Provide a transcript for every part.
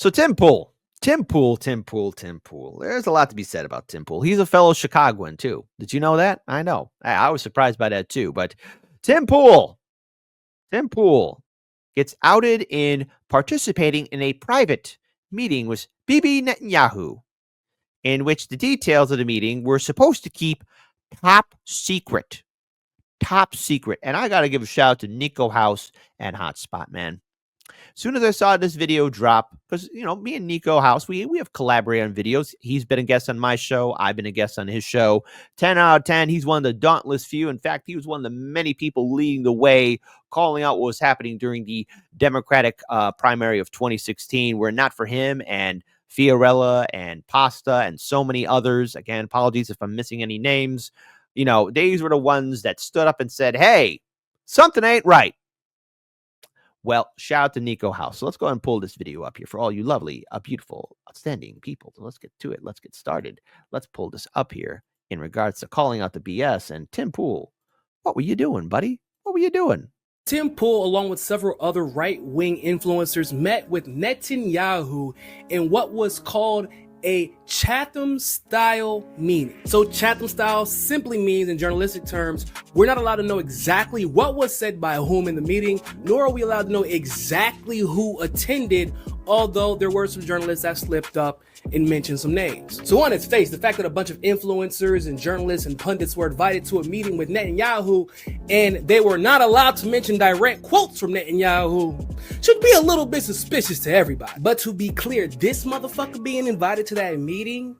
So Tim Pool. Tim Pool. There's a lot to be said about Tim Pool. He's a fellow Chicagoan, too. Did you know that? I know. I was surprised by that, too. But Tim Pool gets outed in participating in a private meeting with Bibi Netanyahu, in which the details of the meeting were supposed to keep top secret. Top secret. And I got to give a shout out to Niko House and Hotspot, man. As soon as I saw this video drop, because, you know, me and Niko House, we have collaborated on videos. He's been a guest on my show. I've been a guest on his show. 10 out of 10. He's one of the dauntless few. In fact, he was one of the many people leading the way, calling out what was happening during the Democratic primary of 2016, were not for him and Fiorella and Pasta and so many others. Again, apologies if I'm missing any names. You know, these were the ones that stood up and said, hey, something ain't right. Well, shout out to Niko House. So let's go ahead and pull this video up here for all you lovely, beautiful, outstanding people. So let's get to it. Let's get started. Let's pull this up here in regards to calling out the BS. And Tim Pool, what were you doing, buddy? What were you doing? Tim Pool, along with several other right-wing influencers, met with Netanyahu in what was called a Chatham-style meeting. So Chatham-style simply means, in journalistic terms, we're not allowed to know exactly what was said by whom in the meeting, nor are we allowed to know exactly who attended, although there were some journalists that slipped up and mentioned some names. So on its face, the fact that a bunch of influencers and journalists and pundits were invited to a meeting with Netanyahu and they were not allowed to mention direct quotes from Netanyahu should be a little bit suspicious to everybody. But to be clear, this motherfucker being invited to that meeting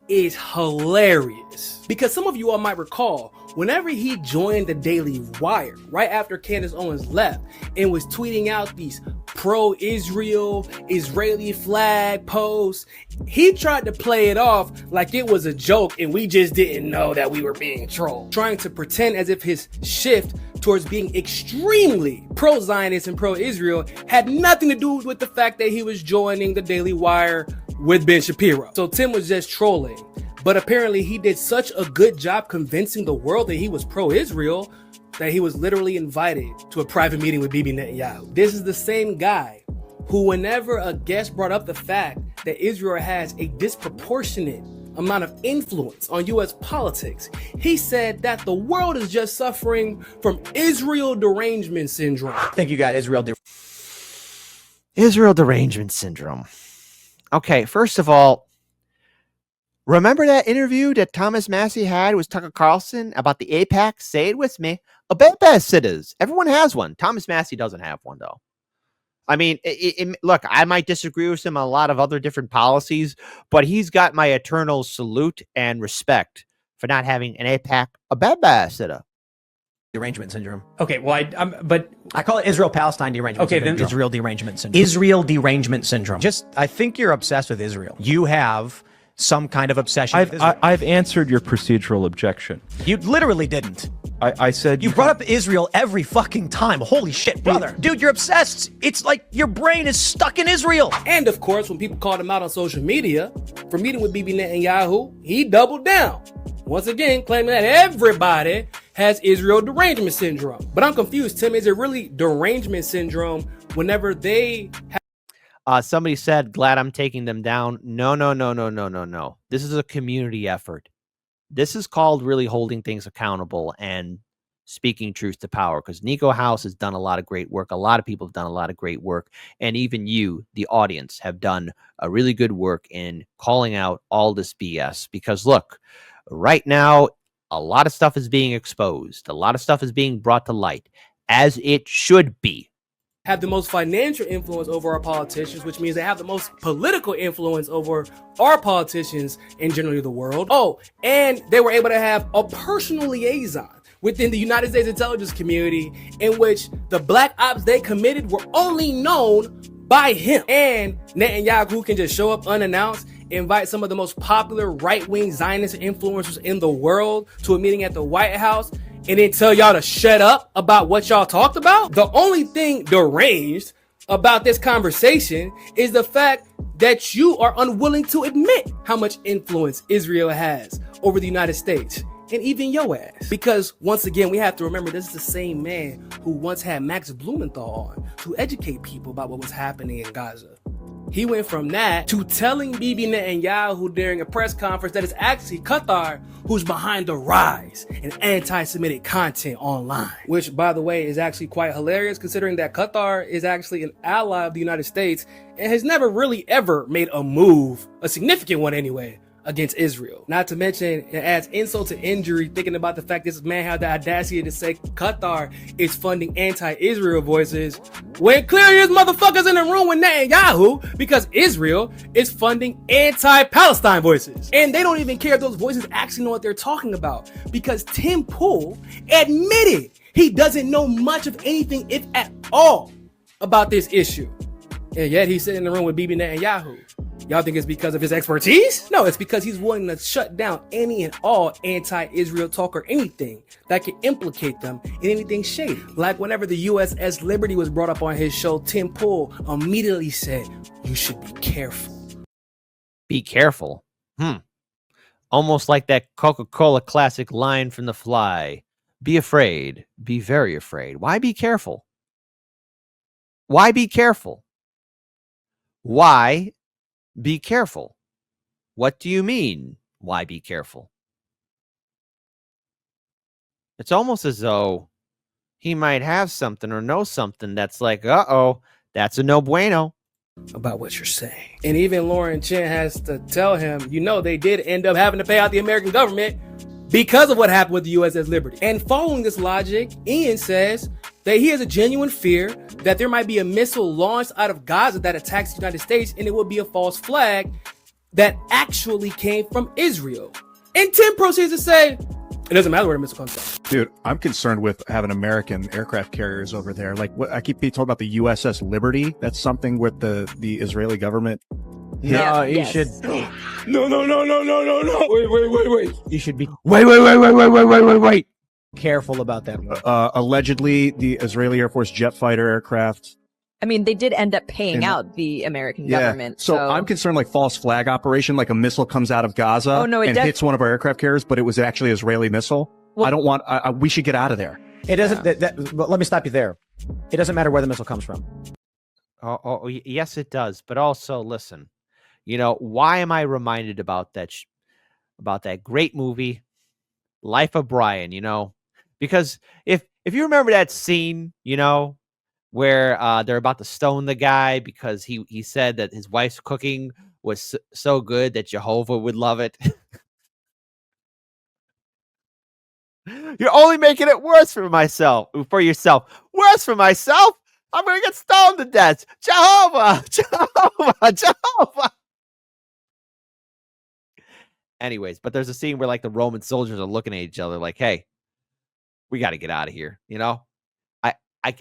is hilarious. Because some of you all might recall, whenever he joined the Daily Wire, right after Candace Owens left, and was tweeting out these pro-Israel, Israeli flag posts, he tried to play it off like it was a joke and we just didn't know that we were being trolled. Trying to pretend as if his shift towards being extremely pro-Zionist and pro-Israel had nothing to do with the fact that he was joining the Daily Wire with Ben Shapiro. So Tim was just trolling. But apparently he did such a good job convincing the world that he was pro-Israel that he was literally invited to a private meeting with Bibi Netanyahu. This is the same guy who, whenever a guest brought up the fact that Israel has a disproportionate amount of influence on U.S. politics, he said that the world is just suffering from Israel derangement syndrome. I think you got Israel derangement syndrome. Okay, first of all, remember that interview that Thomas Massey had with Tucker Carlson about the AIPAC? Say it with me. A babysitters. Everyone has one. Thomas Massey doesn't have one, though. I mean, look, I might disagree with him on a lot of other different policies, but he's got my eternal salute and respect for not having an AIPAC, a babysitter. derangement syndrome. Okay, well, but I call it Israel-Palestine derangement syndrome. then Israel derangement syndrome. Israel derangement syndrome. I think you're obsessed with Israel. You have some kind of obsession with Israel. I've answered your procedural objection. You literally didn't. I said you brought up Israel every fucking time. Holy shit, brother. Dude, you're obsessed. It's like your brain is stuck in Israel. And of course, when people called him out on social media for meeting with Bibi Netanyahu, he doubled down. Once again, claiming that everybody has Israel derangement syndrome. But I'm confused, Tim. Is it really derangement syndrome whenever they have... Somebody said, glad I'm taking them down. No. This is a community effort. This is called really holding things accountable and speaking truth to power, because Niko House has done a lot of great work. A lot of people have done a lot of great work. And even you, the audience, have done a really good work in calling out all this BS. Because look, right now, a lot of stuff is being exposed. A lot of stuff is being brought to light, as it should be. Have the most financial influence over our politicians, which means they have the most political influence over our politicians and generally the world. Oh, and they were able to have a personal liaison within the United States intelligence community in which the black ops they committed were only known by him. And Netanyahu can just show up unannounced, invite some of the most popular right-wing Zionist influencers in the world to a meeting at the White House, and then tell y'all to shut up about what y'all talked about. The only thing deranged about this conversation is the fact that you are unwilling to admit how much influence Israel has over the United States and even your ass. Because once again, we have to remember this is the same man who once had Max Blumenthal on to educate people about what was happening in Gaza. He went from that to telling Bibi Netanyahu during a press conference that it's actually Qatar who's behind the rise in anti-Semitic content online. Which, by the way, is actually quite hilarious considering that Qatar is actually an ally of the United States and has never really ever made a move, a significant one anyway, against Israel. Not to mention, it adds insult to injury thinking about the fact this man had the audacity to say Qatar is funding anti-Israel voices when clearly there's motherfuckers in the room with Netanyahu because Israel is funding anti-Palestine voices. And they don't even care if those voices actually know what they're talking about because Tim Pool admitted he doesn't know much of anything, if at all, about this issue. And yet he's sitting in the room with Bibi Netanyahu. Y'all think it's because of his expertise? No, it's because he's willing to shut down any and all anti-Israel talk or anything that could implicate them in anything shady. Like whenever the USS Liberty was brought up on his show, Tim Pool immediately said, you should be careful. Be careful. Almost like that Coca-Cola classic line from The Fly. Be afraid. Be very afraid. Why be careful? Why be careful? Why be careful? What do you mean, why be careful? It's almost as though he might have something or know something that's like, uh-oh, that's a no bueno. About what you're saying. And even Lauren Chen has to tell him, you know, they did end up having to pay out the American government because of what happened with the USS Liberty. And following this logic, Ian says that he has a genuine fear that there might be a missile launched out of Gaza that attacks the United States and it will be a false flag that actually came from Israel. And Tim proceeds to say, it doesn't matter where the missile comes from. Dude, I'm concerned with having American aircraft carriers over there. Like, what I keep being told about the USS Liberty. That's something with the Israeli government. No, you should. No. Wait. You should be Wait. careful about that one. Allegedly, the Israeli Air Force jet fighter aircraft. I mean, they did end up paying out the American government. So I'm concerned, like false flag operation, like a missile comes out of Gaza and hits one of our aircraft carriers, but it was actually an Israeli missile. Well, I don't want. we should get out of there. It doesn't. But let me stop you there. It doesn't matter where the missile comes from. Oh, yes, it does. But also, listen. You know, why am I reminded about that? About that great movie, Life of Brian. You know, because if you remember that scene, you know, where they're about to stone the guy because he said that his wife's cooking was so good that Jehovah would love it. You're only making it worse for yourself. Worse for myself? I'm going to get stoned to death. Jehovah! Anyways, but there's a scene where like the Roman soldiers are looking at each other like, hey, we got to get out of here, you know?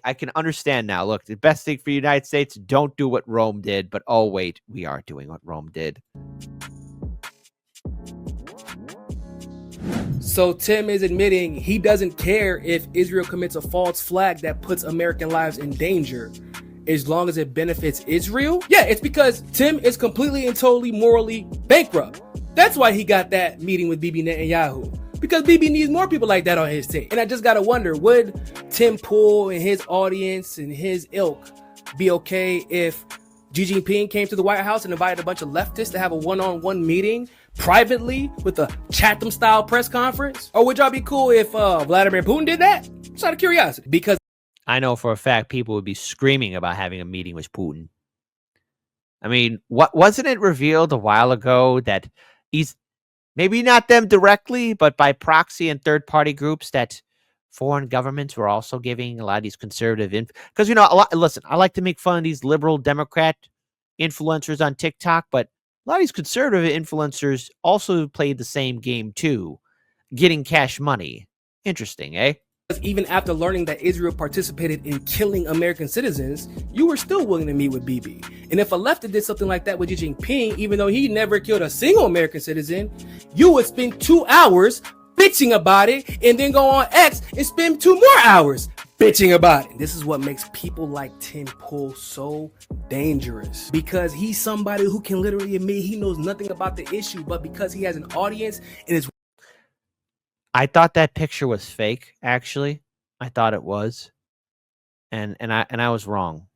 I can understand now. Look, the best thing for the United States, don't do what Rome did. But oh, wait, we are doing what Rome did. So Tim is admitting he doesn't care if Israel commits a false flag that puts American lives in danger, as long as it benefits Israel. Yeah, it's because Tim is completely and totally morally bankrupt. That's why he got that meeting with Bibi Netanyahu. Because Bibi needs more people like that on his team. And I just gotta wonder, would Tim Pool and his audience and his ilk be okay if Xi Jinping came to the White House and invited a bunch of leftists to have a one-on-one meeting privately with a Chatham-style press conference? Or would y'all be cool if Vladimir Putin did that? Just out of curiosity. Because I know for a fact people would be screaming about having a meeting with Putin. I mean, wasn't it revealed a while ago that he's maybe not them directly, but by proxy and third-party groups that foreign governments were also giving a lot of these conservative because, you know, listen, I like to make fun of these liberal Democrat influencers on TikTok, but a lot of these conservative influencers also played the same game too, getting cash money. Interesting, eh? even after learning that Israel participated in killing American citizens, you were still willing to meet with Bibi. And if a leftist did something like that with Xi Jinping, even though he never killed a single American citizen, you would spend 2 hours bitching about it and then go on X and spend 2 more hours bitching about it. This is what makes people like Tim Pool so dangerous, because he's somebody who can literally admit he knows nothing about the issue, but because he has an audience and is. I thought that picture was fake, actually. I thought it was. And I was wrong.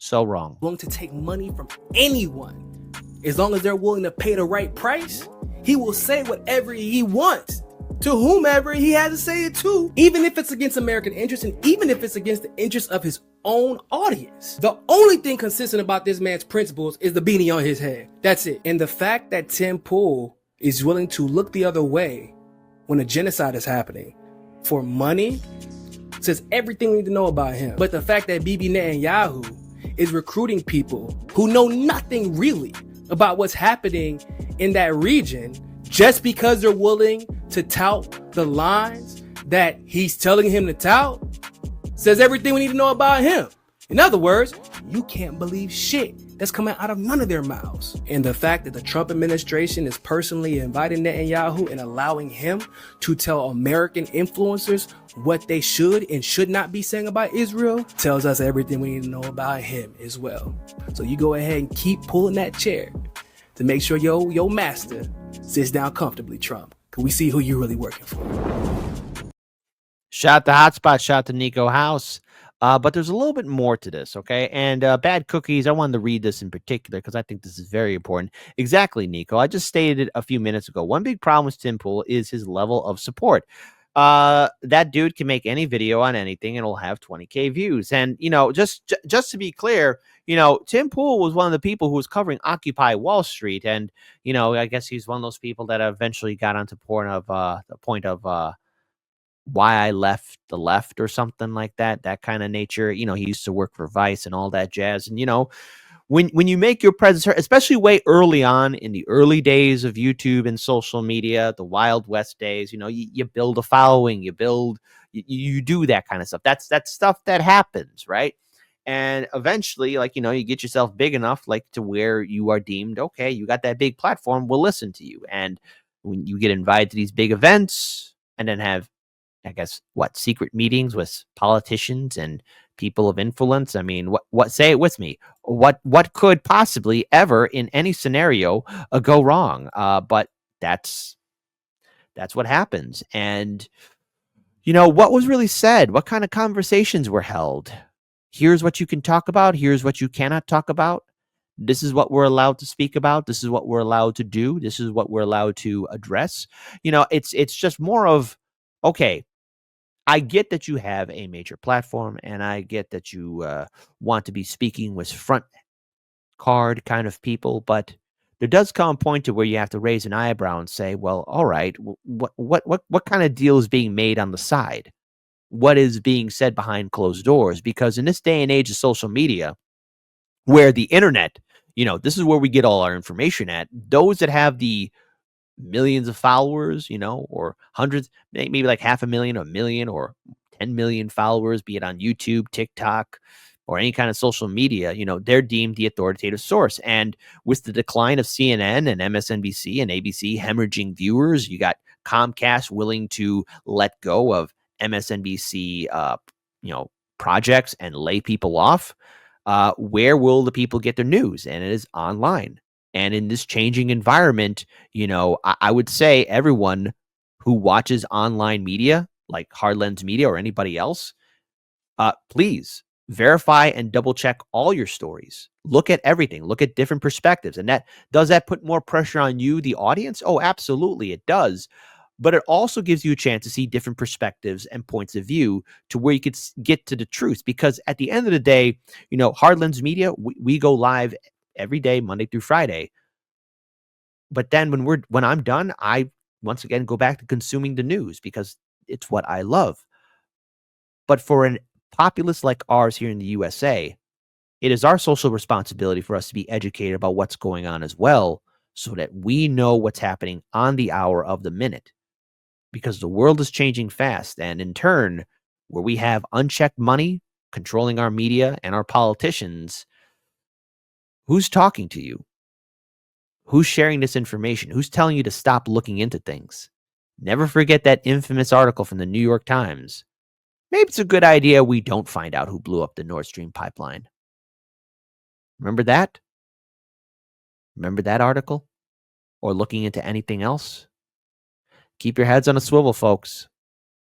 So wrong. Willing to take money from anyone. As long as they're willing to pay the right price, he will say whatever he wants to whomever he has to say it to, even if it's against American interests and even if it's against the interests of his own audience. The only thing consistent about this man's principles is the beanie on his head. That's it. And the fact that Tim Pool is willing to look the other way when a genocide is happening for money says everything we need to know about him. But the fact that Bibi Netanyahu is recruiting people who know nothing really about what's happening in that region just because they're willing to tout the lines that he's telling him to tout says everything we need to know about him. In other words, you can't believe shit that's coming out of none of their mouths. And the fact that the Trump administration is personally inviting Netanyahu and allowing him to tell American influencers what they should and should not be saying about Israel tells us everything we need to know about him as well. So you go ahead and keep pulling that chair to make sure your master sits down comfortably, Trump. Can we see who you're really working for? Shout the hotspot, shout to Niko House. But there's a little bit more to this, okay? And Bad Cookies, I wanted to read this in particular because I think this is very important. Exactly, Niko. I just stated it a few minutes ago. One big problem with Tim Pool is his level of support. That dude can make any video on anything and it'll have 20K views. And, you know, just to be clear, you know, Tim Pool was one of the people who was covering Occupy Wall Street. And, you know, I guess he's one of those people that eventually got onto the point of why I left the left or something like that kind of nature. You know, he used to work for Vice and all that jazz. And, you know, when you make your presence heard, especially way early on in the early days of YouTube and social media, the Wild West days, you know, you build a following, you do that kind of stuff. That's stuff that happens, right? And eventually, like, you know, you get yourself big enough, like, to where you are deemed, okay, you got that big platform, we'll listen to you. And when you get invited to these big events and then have, I guess, secret meetings with politicians and people of influence. I mean, what say it with me. What could possibly ever in any scenario go wrong? But that's what happens. And, you know, what was really said? What kind of conversations were held? Here's what you can talk about. Here's what you cannot talk about. This is what we're allowed to speak about. This is what we're allowed to do. This is what we're allowed to address. You know, it's just more of, okay, I get that you have a major platform, and I get that you want to be speaking with front card kind of people, but there does come a point to where you have to raise an eyebrow and say, well, all right, what kind of deal is being made on the side? What is being said behind closed doors? Because in this day and age of social media, where the internet, you know, this is where we get all our information at. Those that have the millions of followers, you know, or hundreds, maybe like 500,000, 1 million, or 10 million followers, be it on YouTube, TikTok, or any kind of social media, you know, they're deemed the authoritative source. And with the decline of CNN and MSNBC and ABC hemorrhaging viewers, you got Comcast willing to let go of MSNBC, you know, projects and lay people off. Where will the people get their news? And it is online. And in this changing environment, you know, I would say everyone who watches online media, like Hardlens Media or anybody else, please verify and double check all your stories. Look at everything. Look at different perspectives. And does that put more pressure on you, the audience? Oh, absolutely, it does. But it also gives you a chance to see different perspectives and points of view to where you could get to the truth. Because at the end of the day, you know, Hardlens Media, we go live every day, Monday through Friday. But then when I'm done, I once again go back to consuming the news because it's what I love. But for a populace like ours here in the USA, it is our social responsibility for us to be educated about what's going on as well, so that we know what's happening on the hour of the minute. Because the world is changing fast, and in turn, where we have unchecked money controlling our media and our politicians, who's talking to you? Who's sharing this information? Who's telling you to stop looking into things? Never forget that infamous article from the New York Times. Maybe it's a good idea we don't find out who blew up the Nord Stream pipeline. Remember that? Remember that article? Or looking into anything else? Keep your heads on a swivel, folks.